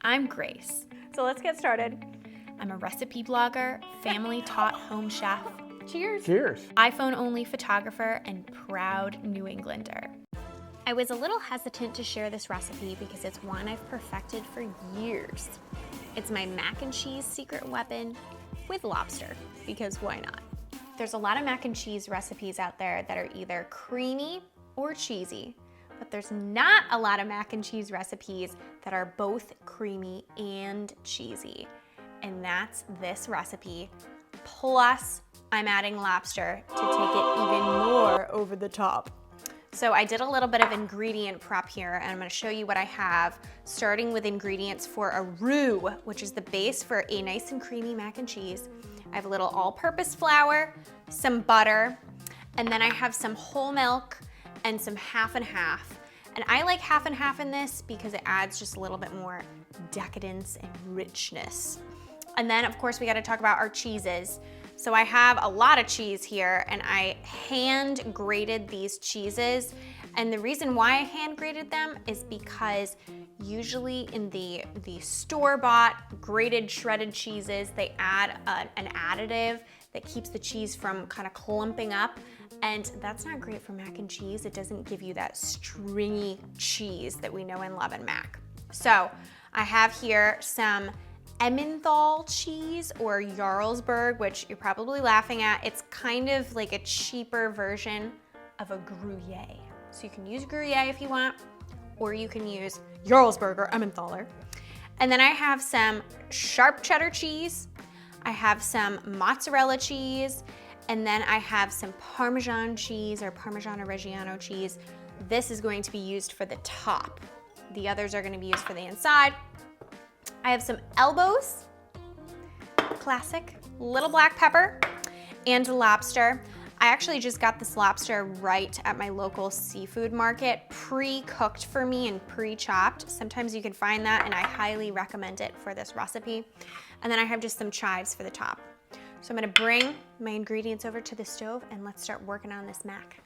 I'm Grace. So let's get started. I'm a recipe blogger, family-taught home chef, Cheers. Cheers. iPhone-only photographer, and proud New Englander. I was a little hesitant to share this recipe because it's one I've perfected for years. It's my mac and cheese secret weapon with lobster, because why not? There's a lot of mac and cheese recipes out there that are either creamy or cheesy, but there's not a lot of mac and cheese recipes that are both creamy and cheesy. And that's this recipe. Plus, I'm adding lobster to take it even more over the top. So I did a little bit of ingredient prep here, and I'm gonna show you what I have, starting with ingredients for a roux, which is the base for a nice and creamy mac and cheese. I have a little all-purpose flour, some butter, and then I have some whole milk and some half and half. And I like half and half in this because it adds just a little bit more decadence and richness. And then, of course, we gotta talk about our cheeses. So I have a lot of cheese here, and I hand grated these cheeses. And the reason why I hand grated them is because usually in the store-bought grated shredded cheeses, they add an additive that keeps the cheese from kind of clumping up. And that's not great for mac and cheese. It doesn't give you that stringy cheese that we know and love in mac. So I have here some Emmentaler cheese or jarlsberg, which you're probably laughing at. It's kind of like a cheaper version of a gruyere. So you can use gruyere if you want, or you can use jarlsberg or Emmentaler. And then I have some sharp cheddar cheese. I have some mozzarella cheese, and then I have some parmesan cheese or Parmesan Reggiano cheese. This is going to be used for the top. The others are gonna be used for the inside. I have some elbows, classic, little black pepper, and lobster. I actually just got this lobster right at my local seafood market, pre-cooked for me and pre-chopped. Sometimes you can find that, and I highly recommend it for this recipe. And then I have just some chives for the top. So I'm gonna bring my ingredients over to the stove and let's start working on this mac.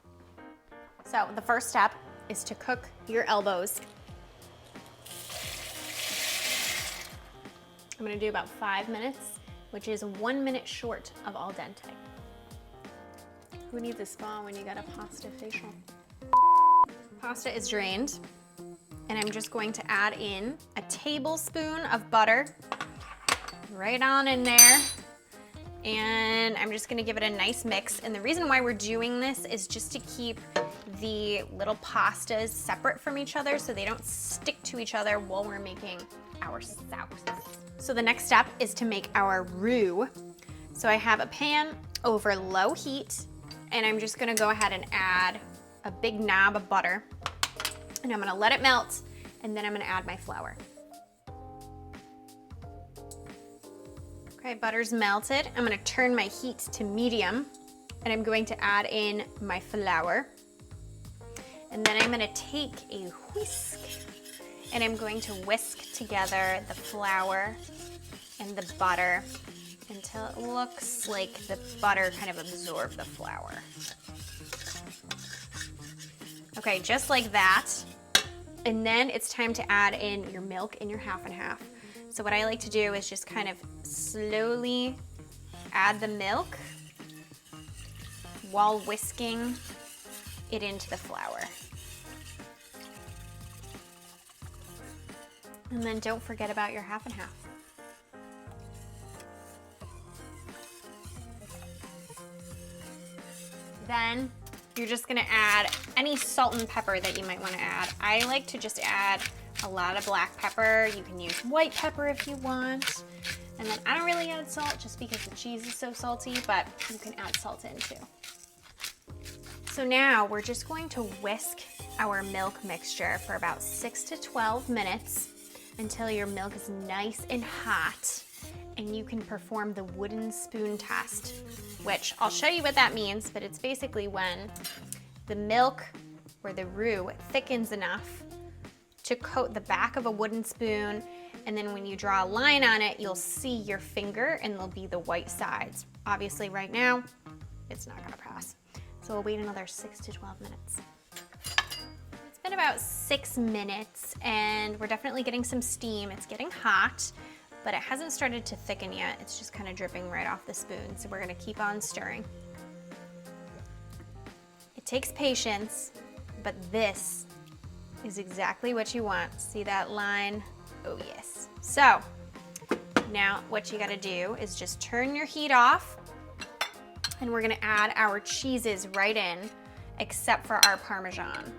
So the first step is to cook your elbows. I'm gonna do about 5 minutes, which is 1 minute short of al dente. Who needs a spa when you got a pasta facial? Pasta is drained, and I'm just going to add in a tablespoon of butter right on in there. And I'm just gonna give it a nice mix. And the reason why we're doing this is just to keep the little pastas separate from each other so they don't stick to each other while we're making our sauce. So the next step is to make our roux. So I have a pan over low heat, and I'm just gonna go ahead and add a big knob of butter, and I'm gonna let it melt, and then I'm gonna add my flour. Okay, butter's melted. I'm gonna turn my heat to medium, and I'm going to add in my flour. And then I'm gonna take a whisk, and I'm going to whisk together the flour and the butter until it looks like the butter kind of absorbed the flour. Okay, just like that. And then it's time to add in your milk and your half and half. So what I like to do is just kind of slowly add the milk while whisking it into the flour. And then don't forget about your half and half. Then you're just gonna add any salt and pepper that you might wanna add. I like to just add a lot of black pepper. You can use white pepper if you want. And then I don't really add salt just because the cheese is so salty, but you can add salt in too. So now we're just going to whisk our milk mixture for about 6 to 12 minutes until your milk is nice and hot and you can perform the wooden spoon test, which I'll show you what that means, but it's basically when the milk or the roux thickens enough to coat the back of a wooden spoon, and then when you draw a line on it, you'll see your finger and there'll be the white sides. Obviously right now, it's not gonna pass. So we'll wait another 6 to 12 minutes. It's been been about 6 minutes and we're definitely getting some steam. It's getting hot, but it hasn't started to thicken yet. It's just kind of dripping right off the spoon. So we're gonna keep on stirring. It takes patience, but this is exactly what you want. See that line? Oh yes. So now what you gotta do is just turn your heat off, and we're gonna add our cheeses right in, except for our Parmesan.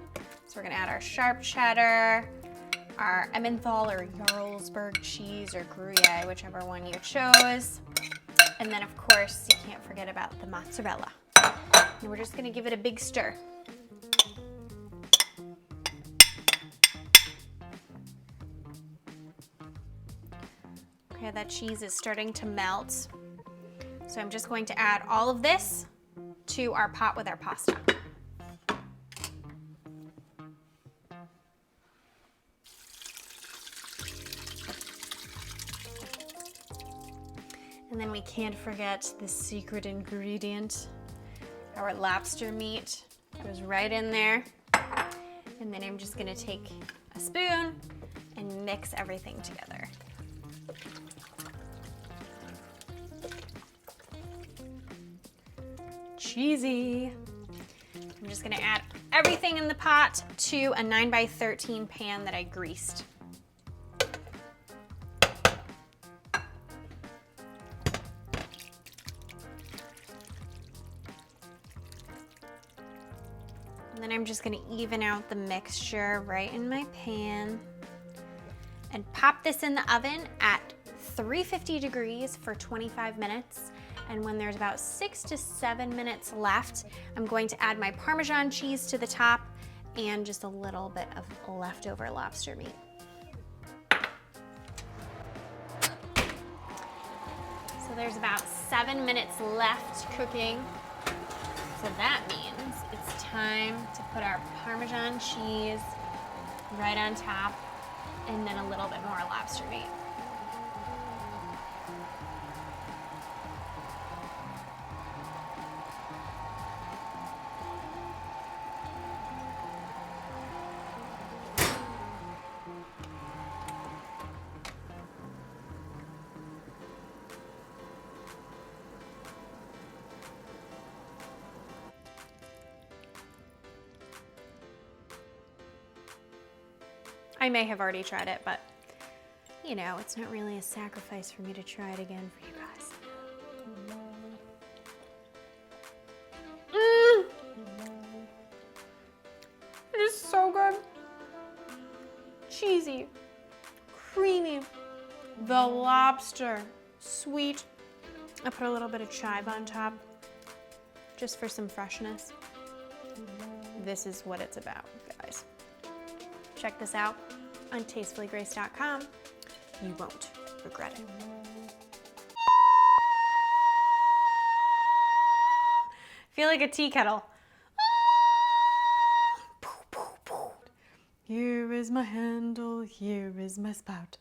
So we're gonna add our sharp cheddar, our emmentaler or jarlsberg cheese or gruyere, whichever one you chose. And then of course, you can't forget about the mozzarella. And we're just gonna give it a big stir. Okay, that cheese is starting to melt. So I'm just going to add all of this to our pot with our pasta. And then we can't forget the secret ingredient. Our lobster meat goes right in there. And then I'm just gonna take a spoon and mix everything together. Cheesy. I'm just gonna add everything in the pot to a 9x13 pan that I greased. And then I'm just gonna even out the mixture right in my pan and pop this in the oven at 350 degrees for 25 minutes. And when there's about 6 to 7 minutes left, I'm going to add my Parmesan cheese to the top and just a little bit of leftover lobster meat. So there's about 7 minutes left cooking. So that means it's time to put our Parmesan cheese right on top and then a little bit more lobster meat. I may have already tried it, but you know, it's not really a sacrifice for me to try it again for you guys. It is so good. Cheesy, creamy, the lobster, sweet. I put a little bit of chive on top just for some freshness. This is what it's about, guys. Check this out on tastefullygrace.com. You won't regret it. Feel like a tea kettle. Here is my handle, here is my spout.